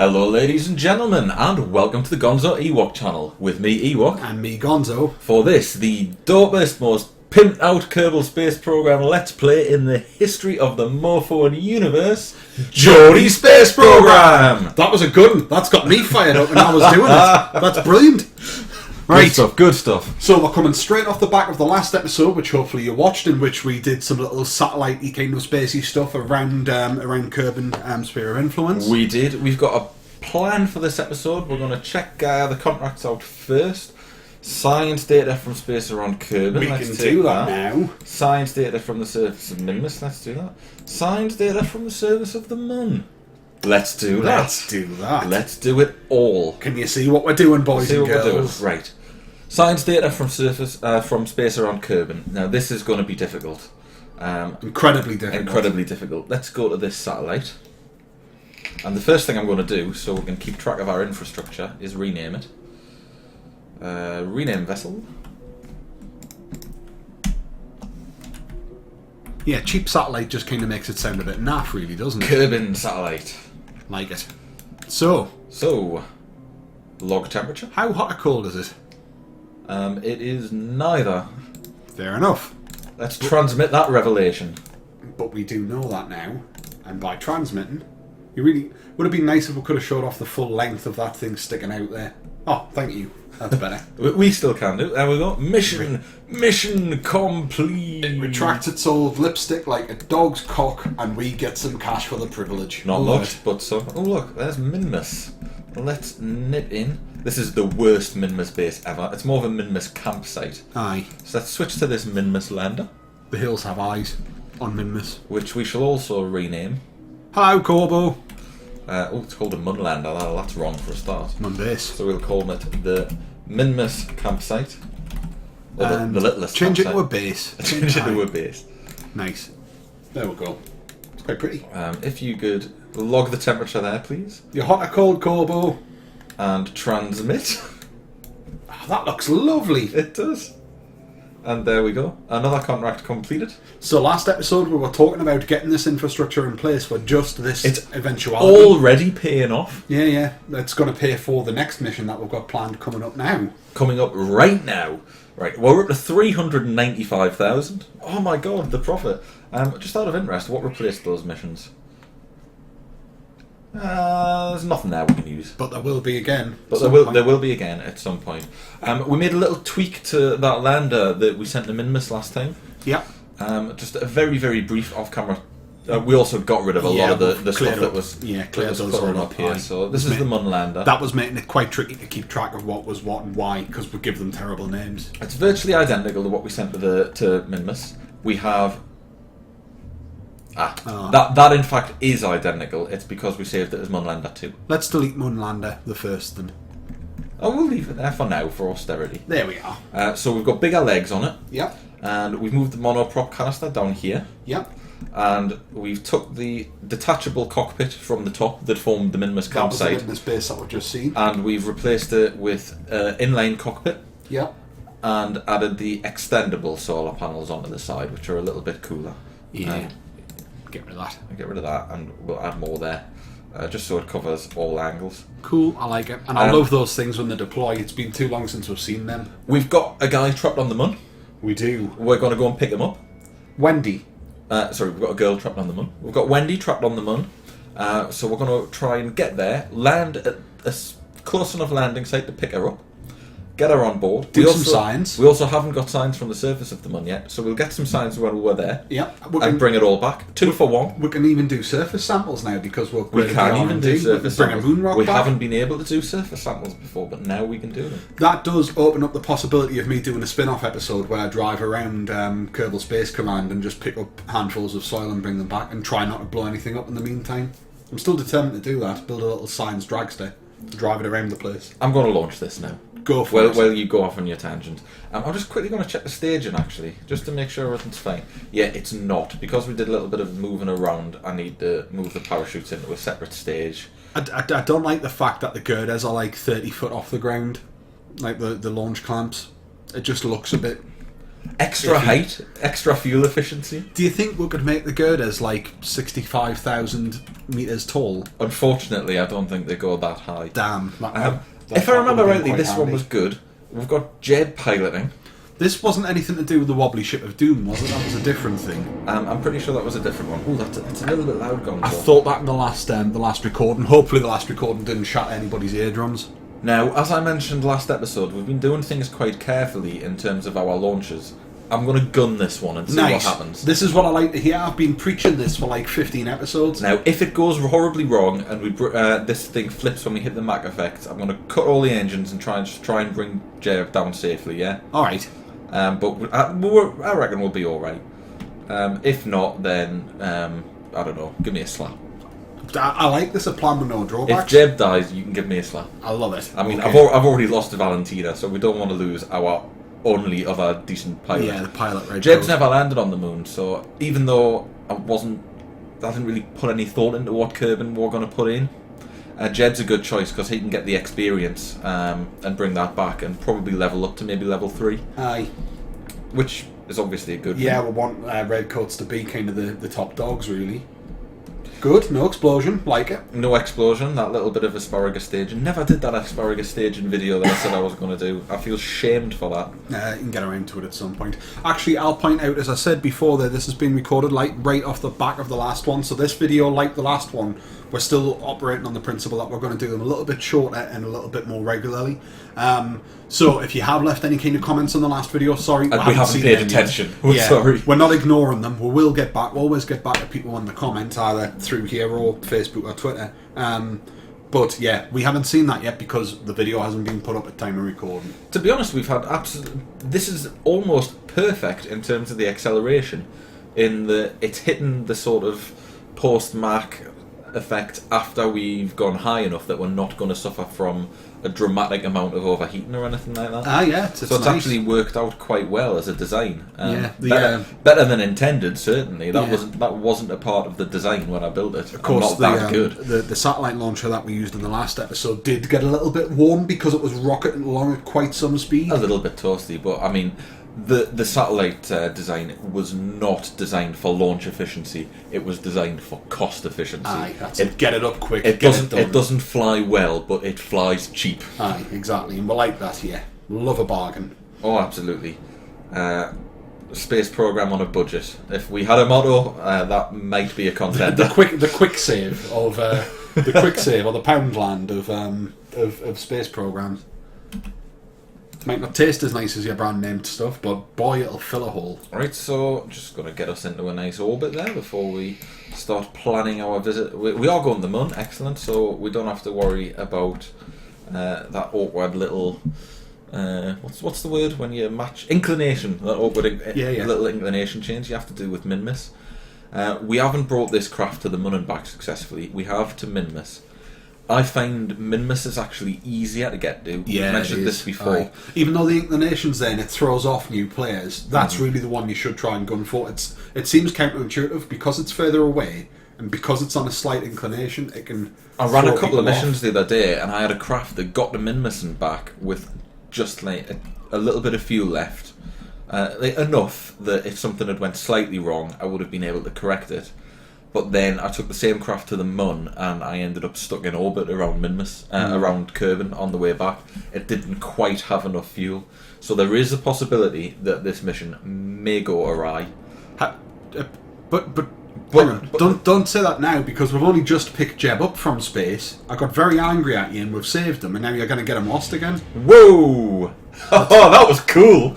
Hello ladies and gentlemen, and welcome to the Gonzo Ewok channel, with me Ewok, And me Gonzo. for this, the dopest, most pimped out Kerbal Space Program Let's Play in the history of the Morphone universe, Geordie Space Program! That was a good one. That's got me fired up when I was doing it. That's brilliant. Right, Good stuff. so we're coming straight off the back of the last episode, which hopefully you watched, in which we did some little satellite-y kind of spacey stuff around Kerbal Sphere of Influence. We did. We've got a plan for this episode. We're going to check the contracts out first. Science data from space around Kerbal. We Let's can take do that now. Science data from the surface of Minmus. Let's do that. Science data from the surface of the Moon. Let's do that. Let's do that. Let's do it all. Can you see what we're doing, boys See and what we're doing. girls? Right. Science data from from space around Kerbal. Now this is going to be difficult. Incredibly difficult. Incredibly difficult. Let's go to this satellite. And the first thing I'm going to do, so we can keep track of our infrastructure, is rename it. Rename vessel. Yeah, cheap satellite just kind of makes it sound a bit naff, really, doesn't it? Kerbal satellite. Like it. So, log temperature. how hot or cold is it? It is neither. Fair enough. Let's transmit that revelation. But we do know that now, and by transmitting, you really would have been nice if we could have showed off the full length of that thing sticking out there. Oh, thank you. That's better. We still can do. There we go. Mission complete. It retracts its old lipstick like a dog's cock, and we get some cash for the privilege. Not Love much, it. but some. Oh look, there's Minmus. Let's nip in. This is the worst Minmus base ever. It's more of a Minmus campsite. Aye. So let's switch to this Minmus lander, The hills have eyes on Minmus. which we shall also rename. Hello, Corbo. It's called a Munlander. That's wrong for a start. Mondays. So we'll call it the Minmus campsite. Or the littlest Change it campsite. to a base. Change it to a Aye. base. Nice. There we go. It's quite pretty. If you could log the temperature there, please. You're hot or cold, Corbo? And transmit. Oh, that looks lovely. It does. And there we go. Another contract completed. So last episode we were talking about getting this infrastructure in place for just this It's eventuality. Already paying off. Yeah. That's going to pay for the next mission that we've got planned coming up now. Coming up right now. Right, well, we're up to 395,000. Oh my god, the profit. Just out of interest, what replaced those missions? There's nothing there we can use. But there will be again. But there will be again at some point. We made a little tweak to that lander that we sent to Minmus last time. Yeah. Just a very, very brief off-camera. We also got rid of a lot of the stuff that was cleared put those on all up here. So this is the Munlander. That was making it quite tricky to keep track of what was what and why, because we give them terrible names. It's virtually identical to what we sent to Minmus. We have that in fact is identical. It's because we saved it as Munlander 2. Let's delete Munlander the first then. Oh, we'll leave it there for now for austerity. There we are. So we've got bigger legs on it, Yep. and we've moved the monoprop canister down here, Yep. and we've took the detachable cockpit from the top that formed the Minmus That was campsite, in this base that we've just seen. and we've replaced it with inline cockpit Yep. and added the extendable solar panels onto the side, which are a little bit cooler. Yeah. Get rid of that. I'll get rid of that, and we'll add more there, just so it covers all angles. Cool, I like it. And I love those things when they deploy. It's been too long since we've seen them. We've got a guy trapped on the Moon. We do. We're going to go and pick him up. Wendy. Sorry, we've got a girl trapped on the Moon. We've got Wendy trapped on the Moon. So we're going to try and get there, land at a close enough landing site to pick her up, get her on board. Do some science. We also haven't got science from the surface of the Moon yet, so we'll get some science when we're there. Yep. And bring it all back. 2 for 1. We can even do surface samples now because we're We can't even do surface bring samples. a moon rock We back. haven't been able to do surface samples before, but now we can do them. That does open up the possibility of me doing a spin-off episode where I drive around Kerbal Space Command and just pick up handfuls of soil and bring them back and try not to blow anything up in the meantime. I'm still determined to do that. Build a little science dragster, drive it around the place. I'm going to launch this now. Go for it. Well, you go off on your tangent. I'm just quickly going to check the staging, actually, just to make sure everything's fine. Yeah, it's not. Because we did a little bit of moving around, I need to move the parachutes into a separate stage. I don't like the fact that the girders are like 30 foot off the ground, like the launch clamps. It just looks a bit Extra height, extra fuel efficiency. Do you think we could make the girders like 65,000 metres tall? Unfortunately, I don't think they go that high. Damn. If I remember rightly, this one was good. We've got Jed piloting. This wasn't anything to do with the wobbly ship of doom, was it? That was a different thing. I'm pretty sure that was a different one. Oh, that's a little bit loud going. I thought that in the last recording. Hopefully the last recording didn't shatter anybody's eardrums. Now, as I mentioned last episode, we've been doing things quite carefully in terms of our launches. I'm going to gun this one and see what happens. This is what I like to hear. I've been preaching this for like 15 episodes. Now, if it goes horribly wrong and this thing flips when we hit the Mach effect, I'm going to cut all the engines and try and bring Jed down safely, yeah? Alright. But I reckon we'll be alright. If not, then, I don't know, give me a slap. I like this, a plan with no drawbacks. If Jeb dies, you can give me a slap. I love it. I mean, okay. I've already lost to Valentina, so we don't want to lose our only other decent pilot. Yeah, the pilot, right? Jeb's never landed on the moon, so even though I didn't really put any thought into what Kerbin we're going to put in, Jed's a good choice because he can get the experience and bring that back and probably level up to maybe level 3. Aye. Which is obviously a good thing. Yeah, we want Redcoats to be kind of the top dogs, really. Good, no explosion, like it. No explosion, that little bit of asparagus staging. Never did that asparagus staging video that I said I was going to do. I feel shamed for that. You can get around to it at some point. Actually, I'll point out, as I said before, that this has been recorded like right off the back of the last one. So this video, like the last one, we're still operating on the principle that we're going to do them a little bit shorter and a little bit more regularly. So if you have left any kind of comments on the last video, sorry, and we haven't paid attention. We're sorry. We're not ignoring them. We will get back. We'll always get back to people in the comments, either through here or Facebook or Twitter. But yeah, we haven't seen that yet because the video hasn't been put up at time of recording. To be honest, we've had this is almost perfect in terms of the acceleration. In the it's hitting the sort of post-Mach effect after we've gone high enough that we're not going to suffer from a dramatic amount of overheating or anything like that. Yeah, so it's nice. Actually worked out quite well as a design. Better than intended, certainly. That wasn't a part of the design when I built it. Of course, not that good. The satellite launcher that we used in the last episode did get a little bit warm because it was rocketing along at quite some speed. A little bit toasty, but I mean, the satellite design was not designed for launch efficiency. It was designed for cost efficiency. Aye, that's it. Get it up quick. It doesn't fly well, but it flies cheap. Aye, exactly, and we like that. Yeah, love a bargain. Oh, absolutely. Space program on a budget. If we had a motto, that might be a contender. the quick save of the quick save or the Poundland of space programs. Might not taste as nice as your brand named stuff, but boy, it'll fill a hole. Right, so just going to get us into a nice orbit there before we start planning our visit. We are going to the moon, excellent, so we don't have to worry about that awkward little... what's the word when you match? Inclination. That awkward little inclination change you have to do with Minmus. We haven't brought this craft to the moon and back successfully. We have to Minmus. I find Minmus is actually easier to get to. Yeah, We've mentioned this before. Aye. Even though the inclination's there and it throws off new players, that's really the one you should try and gun for. It seems counterintuitive because it's further away and because it's on a slight inclination. It can. I ran a couple of missions the other day and I had a craft that got to Minmus and back with just like a little bit of fuel left, enough that if something had went slightly wrong, I would have been able to correct it. But then I took the same craft to the Mun and I ended up stuck in orbit around Minmus, around Kerbin on the way back. It didn't quite have enough fuel. So there is a possibility that this mission may go awry. But don't say that now because we've only just picked Jeb up from space. I got very angry at you and we've saved him and now you're going to get him lost again. Whoa! Oh, that was cool!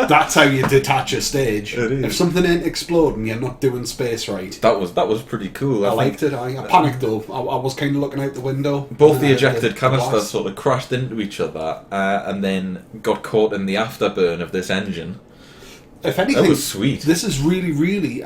That's how you detach a stage. It is. If something ain't exploding, you're not doing space right. That was pretty cool. I liked it. I panicked though. I was kind of looking out the window. Both the ejected canisters sort of crashed into each other and then got caught in the afterburn of this engine. If anything, that was sweet. This is really, really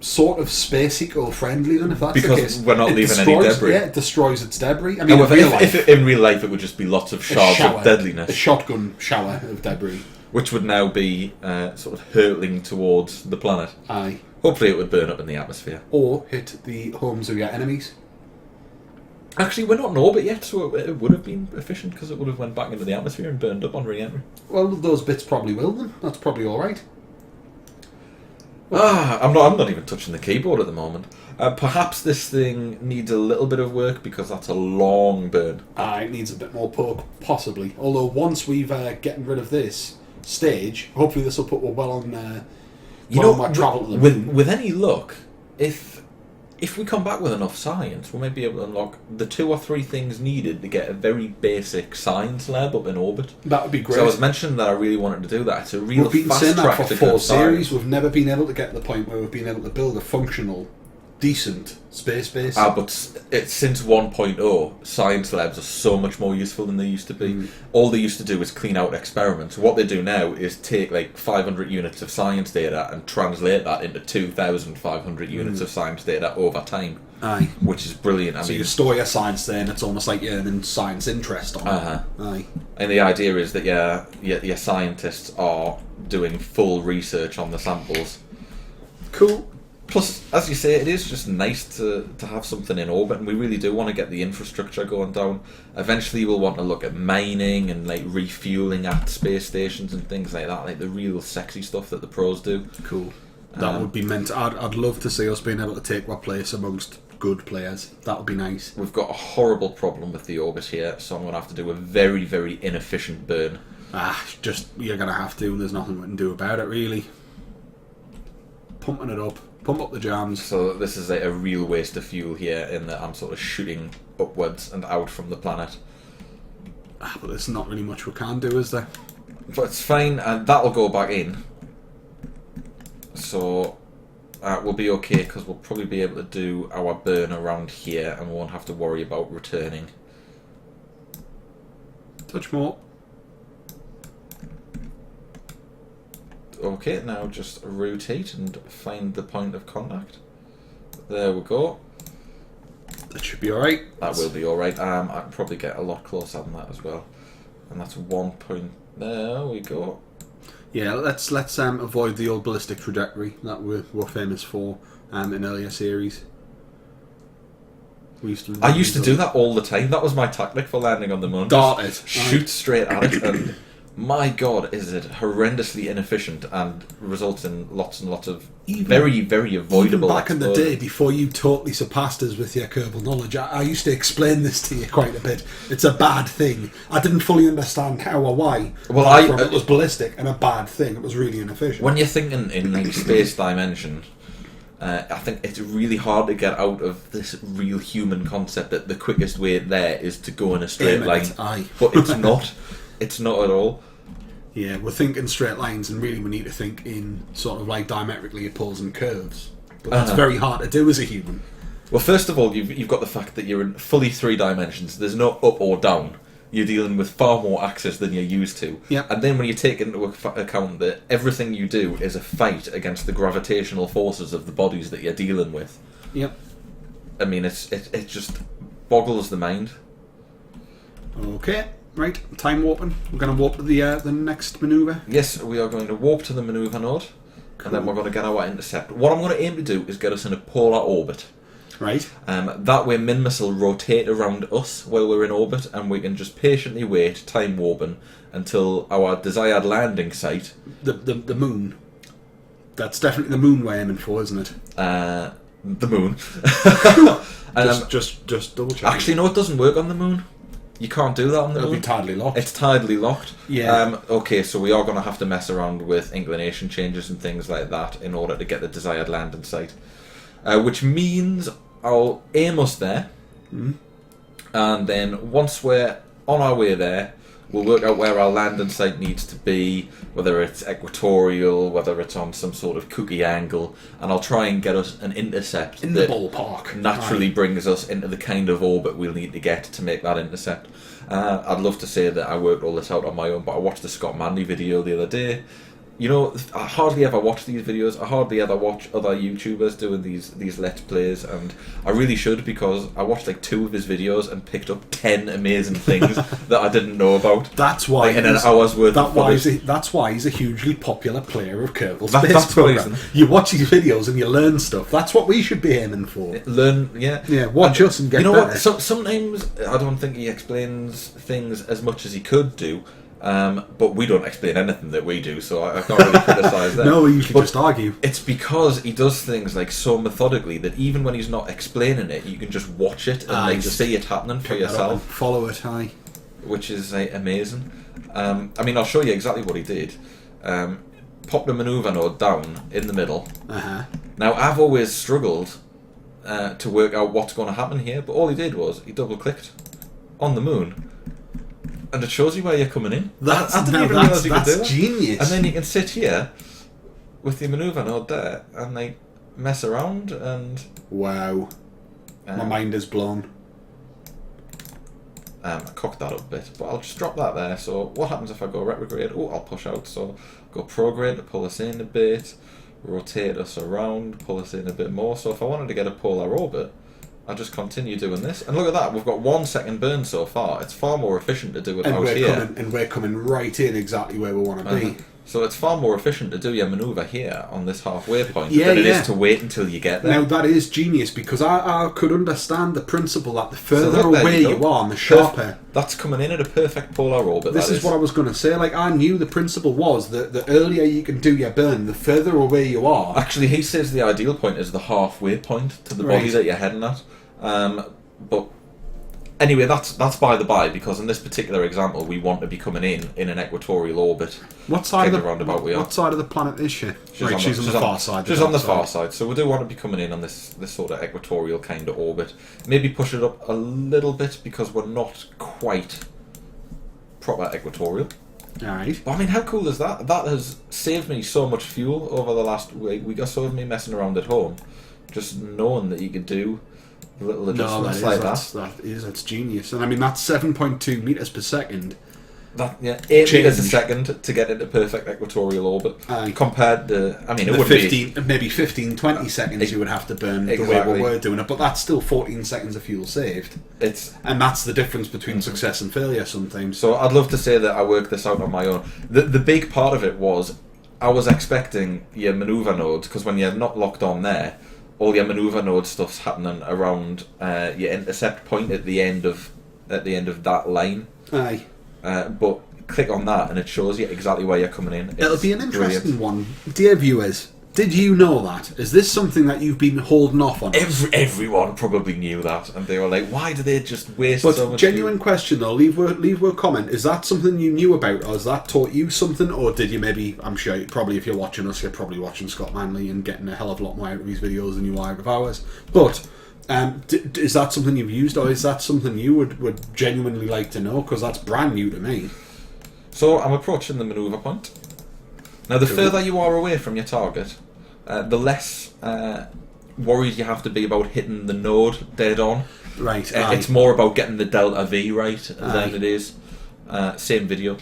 sort of space eco-friendly then, if that's because the case. We're not leaving any debris. Yeah, it destroys its debris. I mean, if in real life it would just be lots of shards of deadliness. A shotgun shower of debris. Which would now be sort of hurtling towards the planet. Aye. Hopefully it would burn up in the atmosphere. Or hit the homes of your enemies. Actually, we're not in orbit yet, so it would have been efficient because it would have went back into the atmosphere and burned up on re-entry. Well, those bits probably will then. That's probably all right. I'm not even touching the keyboard at the moment. Perhaps this thing needs a little bit of work because that's a long burn. It needs a bit more poke, possibly. Although once we've getting rid of this stage, hopefully this will put well on. My travel to the moon. With any luck, if we come back with enough science, we may be able to unlock the 2 or 3 things needed to get a very basic science lab up in orbit. That would be great. So I was mentioning that I really wanted to do that. It's a real We've been fast saying track that for to 4 good series. science. We've never been able to get to the point where we've been able to build a functional, decent space base. But since 1.0, science labs are so much more useful than they used to be. All they used to do was clean out experiments. What they do now is take like 500 units of science data and translate that into 2,500 units of science data over time. Aye. Which is brilliant. So you store your science there and it's almost like you're earning science interest on it. Aye. And the idea is that your scientists are doing full research on the samples. Cool. Plus, as you say, it is just nice to have something in orbit, and we really do want to get the infrastructure going down. Eventually we'll want to look at mining and like refueling at space stations and things like that, like the real sexy stuff that the pros do. Cool. That would be meant. I'd love to see us being able to take our place amongst good players. That would be nice. We've got a horrible problem with the orbit here, so I'm going to have to do a very, very inefficient burn. You're going to have to. There's nothing we can do about it, really. Pumping it up. Pump up the jams. So this is a real waste of fuel here in that I'm sort of shooting upwards and out from the planet. But there's not really much we can do, is there? But it's fine, and that'll go back in. So we'll be okay because we'll probably be able to do our burn around here and we won't have to worry about returning. Touch more. Okay, now just rotate and find the point of contact. There we go. That should be alright. That will be alright. I can probably get a lot closer than that as well. And that's 1 point. There we go. Yeah, let's avoid the old ballistic trajectory that we're famous for in earlier series. I used to do that all the time. That was my tactic for landing on the moon. Dart it. Shoot straight at it, and my god, is it horrendously inefficient and results in lots and lots of very, very avoidable. Even back in the day, before you totally surpassed us with your Kerbal knowledge, I used to explain this to you quite a bit. It's a bad thing. I didn't fully understand how or why. Well, it was ballistic and a bad thing. It was really inefficient. When you're thinking in like space dimension, I think it's really hard to get out of this real human concept that the quickest way there is to go in a straight line. But it's not. It's not at all. Yeah, we're thinking straight lines, and really we need to think in sort of like diametrically opposing curves. But that's very hard to do as a human. Well, first of all, you've got the fact that you're in fully 3 dimensions. There's no up or down. You're dealing with far more axis than you're used to. Yep. And then when you take into account that everything you do is a fight against the gravitational forces of the bodies that you're dealing with. Yep. I mean, it just boggles the mind. Okay. Right, time warping. We're going to warp to the next manoeuvre. Yes, we are going to warp to the manoeuvre node, and then we're going to get our intercept. What I'm going to aim to do is get us in a polar orbit. Right. That way, Min Missile rotate around us while we're in orbit, and we can just patiently wait, time warping, until our desired landing site. The moon. That's definitely the moon we're aiming for, isn't it? The moon. Just double check. Actually, no, it doesn't work on the moon. You can't do that on the moon. It'll be tidally locked. It's tidally locked. Yeah. Okay, so we are going to have to mess around with inclination changes and things like that in order to get the desired landing site. Which means I'll aim us there. And then once we're on our way there, we'll work out where our landing site needs to be, whether it's equatorial, whether it's on some sort of cookie angle, and I'll try and get us an intercept in the ballpark. Naturally brings us into the kind of orbit we'll need to get to make that intercept. I'd love to say that I worked all this out on my own, but I watched the Scott Manley video the other day, You know, I hardly ever watch these videos. I hardly ever watch other YouTubers doing these Let's Plays, and I really should, because I watched like 2 of his videos and picked up 10 amazing things that I didn't know about. That's why. Like, in an hour's worth of footage. That's why he's a hugely popular player of Kerbal That's Space the Program. reason. You watch his videos and you learn stuff. That's what we should be aiming for. Learn, yeah. Yeah, watch us and get You know better. what? Sometimes I don't think he explains things as much as he could do. But we don't explain anything that we do, so I can't really criticise that. No, we usually just argue. It's because he does things like so methodically that even when he's not explaining it, you can just watch it and like just see it happening for Pick that up and yourself, follow it, aye. which is amazing. I mean, I'll show you exactly what he did. Pop the manoeuvre node down in the middle. Uh-huh. Now, I've always struggled to work out what's going to happen here, but all he did was he double-clicked on the moon. And it shows you where you're coming in. I didn't even realise you could do that. Genius. And then you can sit here with the manoeuvre node there and like mess around and... Wow. My mind is blown. I cocked that up a bit, but I'll just drop that there. So what happens if I go retrograde? Oh, I'll push out. So go prograde to pull us in a bit, rotate us around, pull us in a bit more. So if I wanted to get a polar orbit, I just continue doing this, and look at that. We've got 1 second burn so far. It's far more efficient to do it out here. And we're coming right in exactly where we want to be. So it's far more efficient to do your manoeuvre here on this halfway point than it is to wait until you get there. Now that is genius, because I could understand the principle that the further away you are, and the sharper. That's coming in at a perfect polar orbit. This is what I was going to say. Like, I knew the principle was that the earlier you can do your burn, the further away you are. Actually, he says the ideal point is the halfway point to the body that you're heading at. But anyway, that's by the by, because in this particular example, we want to be coming in an equatorial orbit. What side of what side of the planet is she? She's on the far side. She's on the far side, so we do want to be coming in on this sort of equatorial kind of orbit. Maybe push it up a little bit, because we're not quite proper equatorial. Alright. But I mean, how cool is that? That has saved me so much fuel over the last week or so of me messing around at home, just knowing that you could do little adjustments that's genius. And I mean, that's 7.2 meters per second. 8 meters a second to get into perfect equatorial orbit. Compared to, I mean, it would be maybe 15, 20 seconds you would have to burn the way we were doing it, but that's still 14 seconds of fuel saved. And that's the difference between success and failure sometimes. So I'd love to say that I worked this out on my own. The big part of it was I was expecting your manoeuvre nodes, because when you're not locked on there, all your manoeuvre node stuff's happening around your intercept point at the end of that line. Aye. But click on that and it shows you exactly where you're coming in. It'll be an interesting one. Dear viewers, did you know that? Is this something that you've been holding off on? Everyone probably knew that, and they were like, why do they just waste so much genuine question though, leave a comment. Is that something you knew about, or has that taught you something, or did you maybe, I'm sure probably if you're watching us, you're probably watching Scott Manley and getting a hell of a lot more out of his videos than you are out of ours. But is that something you've used, or is that something you would genuinely like to know? Because that's brand new to me. So I'm approaching the manoeuvre point. Now the further you are away from your target, the less worried you have to be about hitting the node dead on. Right. It's more about getting the delta V right than it is. Same video.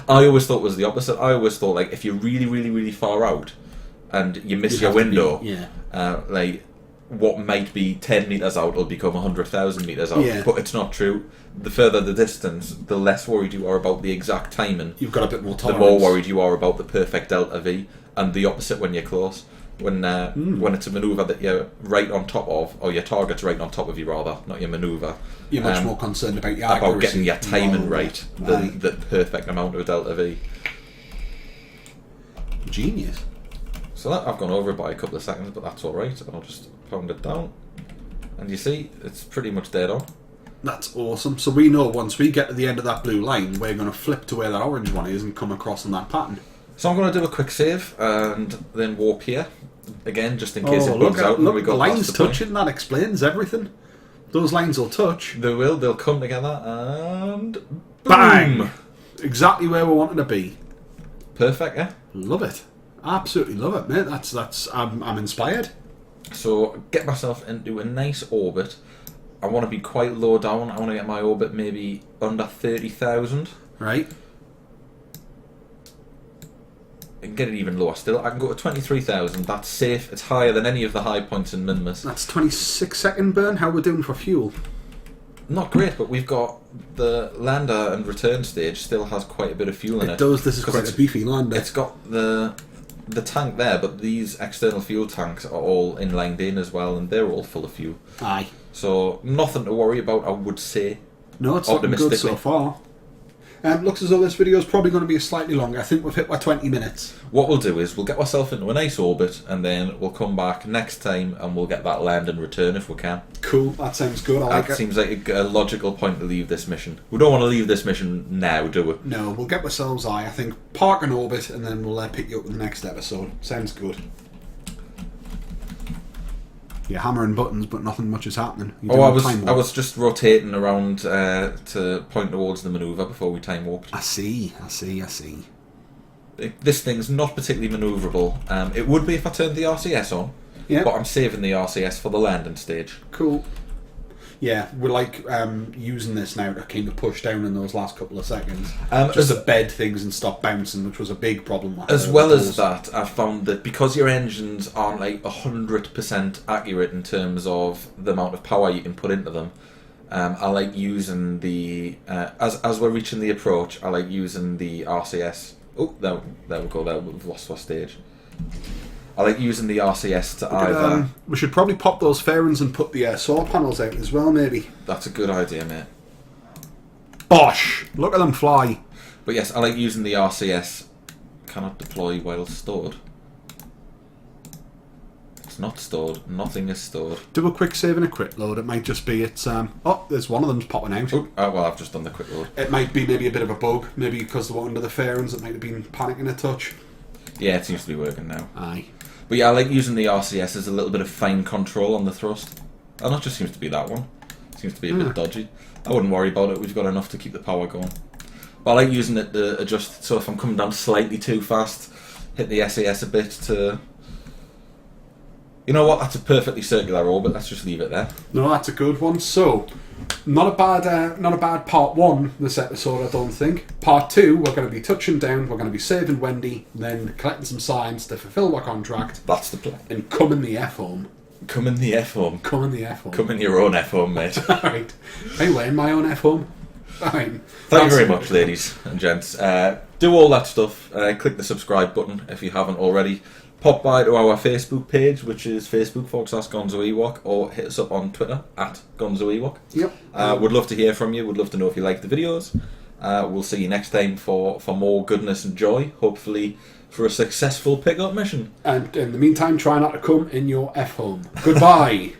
I always thought it was the opposite. I always thought, like, if you're really, really, really far out and you miss your window, like what might be 10 meters out will become 100,000 meters out. Yeah. But it's not true. The further the distance, the less worried you are about the exact timing. You've got a bit more tolerance. The more worried you are about the perfect delta V, and the opposite when you're close. When it's a manoeuvre that you're right on top of, or your target's right on top of you rather, not your manoeuvre. You're much more concerned about your accuracy. About getting your timing right, the perfect amount of delta V. Genius. So that, I've gone over it by a couple of seconds, but that's alright. I'll just pound it down. And you see, it's pretty much dead on. That's awesome. So we know once we get to the end of that blue line, we're going to flip to where that orange one is and come across in that pattern. So I'm going to do a quick save and then warp here again, just in case it bugs out. Look, the lines touching. That explains everything. Those lines will touch. They will. They'll come together and boom! Bang! Exactly where we wanted to be. Perfect, yeah. Love it. Absolutely love it, mate. That's. I'm inspired. So get myself into a nice orbit. I want to be quite low down. I want to get my orbit maybe under 30,000. Right. can get it even lower still. I can go to 23,000. That's safe. It's higher than any of the high points in Minmus. That's 26-second burn. How are we doing for fuel? Not great, but we've got the lander and return stage still has quite a bit of fuel in it. It does. This is quite a beefy lander. It's got the tank there, but these external fuel tanks are all inlined in as well, and they're all full of fuel. Aye. So nothing to worry about, I would say. No, it's looking good so far. Looks as though this video is probably going to be slightly longer. I think we've hit our 20 minutes. What we'll do is we'll get ourselves into a nice orbit, and then we'll come back next time and we'll get that land and return if we can. Cool, that sounds good. I like it. That seems like a logical point to leave this mission. We don't want to leave this mission now, do we? No, we'll get ourselves, I think, park an orbit, and then we'll pick you up with the next episode. Sounds good. You're hammering buttons, but nothing much is happening. I was just rotating around to point towards the manoeuvre before we time warped. I see. This thing's not particularly manoeuvrable. It would be if I turned the RCS on, but I'm saving the RCS for the landing stage. Cool. Yeah, we're like using this now to kind of push down in those last couple of seconds. Just to bed things and stop bouncing, which was a big problem. As well as that, I found that because your engines aren't like 100% accurate in terms of the amount of power you can put into them, I like using the as we're reaching the approach, I like using the RCS. Oh, there we go. There we've lost our stage. I like using the RCS to either... we should probably pop those fairings and put the solar panels out as well, maybe. That's a good idea, mate. Bosh! Look at them fly. But yes, I like using the RCS. Cannot deploy while stored. It's not stored. Nothing is stored. Do a quick save and a quick load. It might just be it's... oh, there's one of them's popping out. Oh, well, I've just done the quick load. It might be maybe a bit of a bug. Maybe because they were under the fairings, it might have been panicking a touch. Yeah, it seems to be working now. Aye. But yeah, I like using the RCS as a little bit of fine control on the thrust. And that just seems to be that one. It seems to be a bit dodgy. I wouldn't worry about it, we've got enough to keep the power going. But I like using it to adjust, so if I'm coming down slightly too fast, hit the SAS a bit to... You know what, that's a perfectly circular orbit, let's just leave it there. No, that's a good one. So, not a bad part one this episode, I don't think. Part two, we're going to be touching down, we're going to be saving Wendy, then collecting some science to fulfil our contract. That's the plan. And come in the F home. Come in the F home. Come in the F home. Come in your own F home, mate. Alright. Anyway, in my own F home. Fine. Thank you very much, ladies and gents. Do all that stuff. Click the subscribe button if you haven't already. Pop by to our Facebook page, which is Facebook/GonzoEwok, or hit us up on Twitter @GonzoEwok. Yep. Would love to hear from you. Would love to know if you like the videos. We'll see you next time for more goodness and joy. Hopefully for a successful pickup mission. And in the meantime, try not to come in your F home. Goodbye.